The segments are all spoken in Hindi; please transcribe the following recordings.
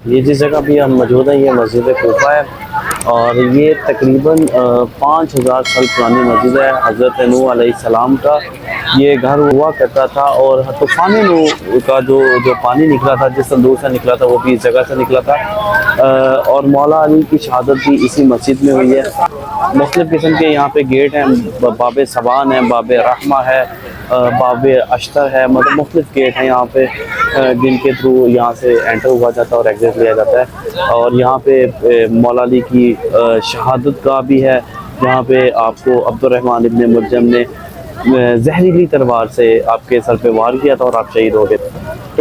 ये जिस जगह भी हम मौजूद हैं ये मस्जिद कोफा है और ये तकरीबन 5000 साल पुरानी मस्जिद है। हज़रत नूह अलैहिस्सलाम का ये घर हुआ करता था और तूफ़ान नूह का जो पानी निकला था, जिस संदूक से निकला था, वो भी इस जगह से निकला था। और मौला अली की शहादत भी इसी मस्जिद में हुई है। मुख्तलिफ़ किस्म के यहाँ पे गेट हैं, बाब सबान है, बाब रहमा है, बाब अश्तर है, मतलब मुख्तलिफ़ गेट हैं यहाँ पे जिनके थ्रू यहाँ से एंटर हुआ जाता है और एग्जिट लिया जाता है। और यहाँ पे मौला अली की शहादत का भी है, जहाँ पे आपको अब्दुर्रहमान इब्न मुलजम ने जहरीली तलवार से आपके सर पे वार किया था और आप शहीद हो गए।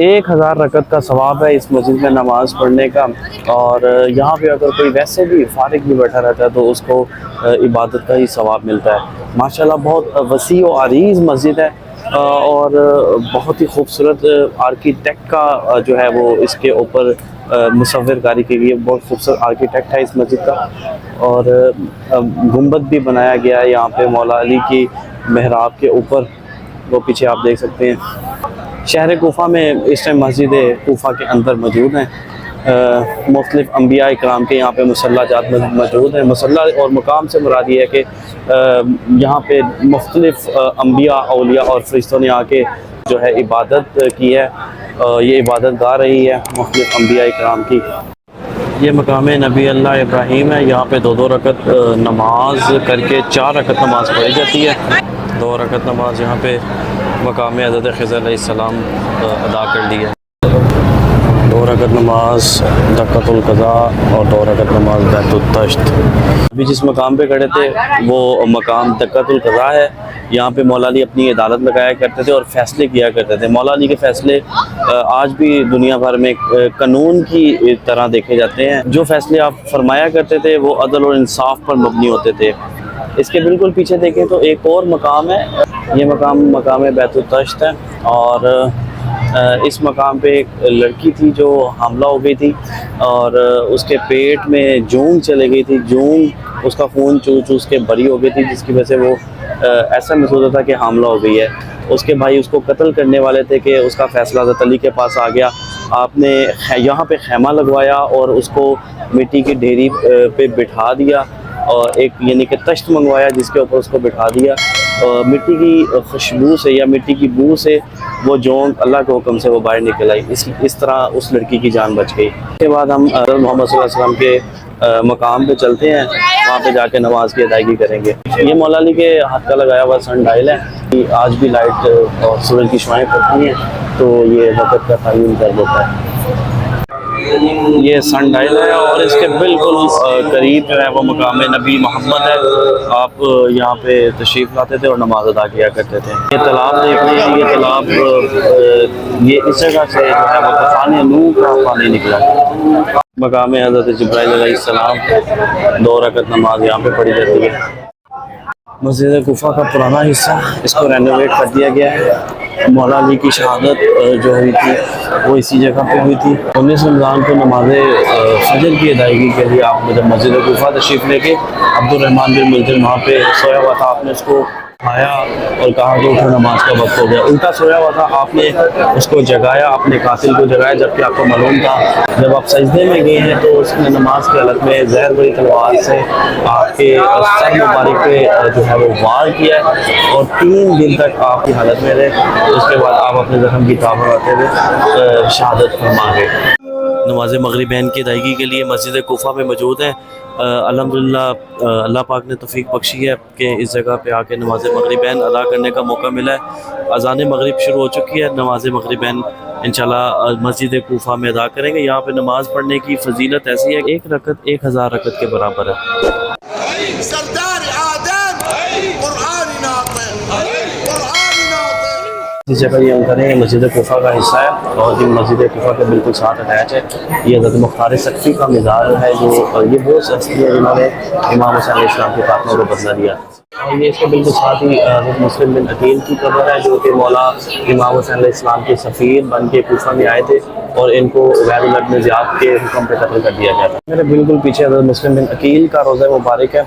1000 रकत का सवाब है इस मस्जिद में नमाज़ पढ़ने का। और यहाँ पे अगर कोई वैसे भी फारिग भी बैठा रहता है तो उसको इबादत का ही सवाब मिलता है। माशाल्लाह बहुत वसी और अरीज़ मस्जिद है और बहुत ही खूबसूरत आर्किटेक्ट का जो है वो इसके ऊपर मुसव्विर कारी के लिए बहुत खूबसूरत आर्किटेक्ट है इस मस्जिद का। और गुंबद भी बनाया गया है यहाँ पे मौला अली की महराब के ऊपर, वो पीछे आप देख सकते हैं। शहर कोफा में इस टाइम मस्जिद कोफा के अंदर मौजूद हैं। मुख्तलिफ़ अम्बिया इकराम के यहाँ पे मुसल्ला जात मौजूद हैं। मुसल्ला और मकाम से मुराद ये है कि यहाँ पे मुख्तलिफ़ अम्बिया, औलिया और फरिश्तों ने आके जो है इबादत की है। ये इबादत गा रही है मुख्तलिफ़ अम्बिया इकराम की। ये मकाम नबी अल्लाह इब्राहीम है। यहाँ पे 2-2 रकत नमाज करके 4 रकत नमाज पढ़ी जाती है। 2 रकत नमाज यहाँ पे मकाम हज़रत खिज़र अलैहिस्सलाम अदा कर ली है। 2 रकत नमाज दक्कतुल क़ज़ा और 2 रकत नमाज बैतुत तश्त। अभी जिस मकाम पे खड़े थे वो मकाम दक्कतुल क़ज़ा है। यहाँ पे मौला अली अपनी अदालत लगाया करते थे और फैसले किया करते थे। मौला अली के फैसले आज भी दुनिया भर में कानून की तरह देखे जाते हैं। जो फैसले आप फरमाया करते थे वो अदल और इंसाफ पर मबनी होते थे। इसके बिल्कुल पीछे देखें तो एक और मकाम है, ये मकाम बैतुत तश्त है। और इस मकाम पे एक लड़की थी जो हमला हो गई थी और उसके पेट में जून चले गई थी। जून उसका खून चूस के बरी हो गई थी, जिसकी वजह से वो ऐसा महसूस होता कि हमला हो गई है। उसके भाई उसको कत्ल करने वाले थे कि उसका फ़ैसला हज़रत अली के पास आ गया। आपने यहाँ पे खैमा लगवाया और उसको मिट्टी की ढेरी पे बिठा दिया और एक यानी कि तश्त मंगवाया जिसके ऊपर उसको बिठा दिया। मिट्टी की खुशबू से या मिट्टी की बू से वो जोंक अल्लाह के हुक्म से वो बाहर निकल आई। इस तरह उस लड़की की जान बच गई। उसके बाद हम मोहम्मद सल्लल्लाहु अलैहि वसल्लम के मकाम पे चलते हैं, वहाँ पे जाके नमाज की अदायगी करेंगे। ये मौला अली के हाथ का लगाया हुआ सन डायल है कि आज भी लाइट और सूरज की शुआएं पड़ती हैं तो ये वक़्त का तयन कर देता है। ये सन डायल है और इसके बिल्कुल करीब जो है वो मकाम नबी महमद है। आप यहाँ पे तशरीफ़ लाते थे और नमाज अदा किया करते थे। ये तालाब देख लीजिए, ये तालाब ये इस जगह से जो है वो तूफ़ान नूह का पानी निकला। मकाम हज़रत जिब्राइल अलैहिस्सलाम 2 रकत नमाज यहाँ पे पढ़ी जाती है। मस्जिद कुफा का पुराना हिस्सा, इसको रेनोवेट कर दिया गया है। मौला अली की शहादत जो हुई थी वो इसी जगह पे हुई थी। 19 रमज़ान को नमाज फजर की अदायगी के लिए आप जब मस्जिद कुफा तशरीफ़ लेके अब्दुर्रहमान बिन मुलजम वहाँ पे सोया हुआ था, आपने उसको आया और कहा कि उठो नमाज का वक्त हो गया। उल्टा सोया हुआ था, आपने उसको जगाया, अपने कातिल को जगाया, जबकि आपको मालूम था। जब आप सजदे में गए हैं तो उसने नमाज की हालत में जहर भरी तलवार से आपके सर मुबारक पे जो है वो वार किया और 3 दिन तक आपकी हालत में रहे। उसके बाद आप अपने ज़ख्म की ताब लगाते हुए शहादत फरमा गए। नमाज मगरिबैन की अदायगी के लिए मस्जिद कोफा में मौजूद हैं। अल्हम्दुलिल्लाह अल्लाह पाक ने तौफीक बख्शी है कि इस जगह पे आके नमाज मगरिबैन अदा करने का मौका मिला है। अज़ान मगरिब शुरू हो चुकी है। नमाज मगरिबैन इंशाल्लाह मस्जिद कोफा में अदा करेंगे। यहाँ पे नमाज पढ़ने की फजीलत ऐसी है, 1 रकत 1000 रकत के बराबर है। इस जगह ये हम करें मस्जिद कोफा का हिस्सा है और ये मस्जिद कोफा के बिल्कुल साथ अटैच है। ये हज़रत मुख्तार सक्ती का मज़ार है जो ये वो शख्स है जिन्होंने इमाम अलैहिस्सलाम के खात्मे को बदला दिया। और ये इसके बिल्कुल साथ ही हज़रत मुस्लिम बिन अकील की कब्र है जो कि मौला इमाम अलैहिस्सलाम के सफ़ीर बन के कोफा में आए थे और इनको उबैदुल्लाह इब्न ज़ियाद के हुक्म पे कत्ल कर दिया गया था। मेरे बिल्कुल पीछे हज़रत मुस्लिम बिन अकील का रोज़ा मुबारक है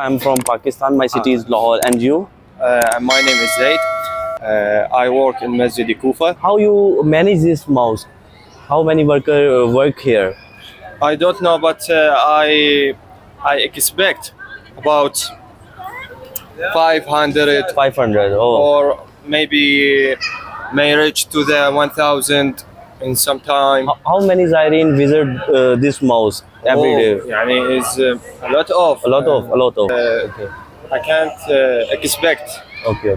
I am from Pakistan, my city is Lahore, and you? My name is Zaid. I work in Masjid Kufa. How you manage this mosque? How many workers work here? I don't know, but I expect about 500 500. Oh. or maybe may reach to the 1000 in some time. How many Zaireen visit this mosque every day? Yani is a lot of. A lot of. Okay. I can't expect. Okay.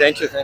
Thank you.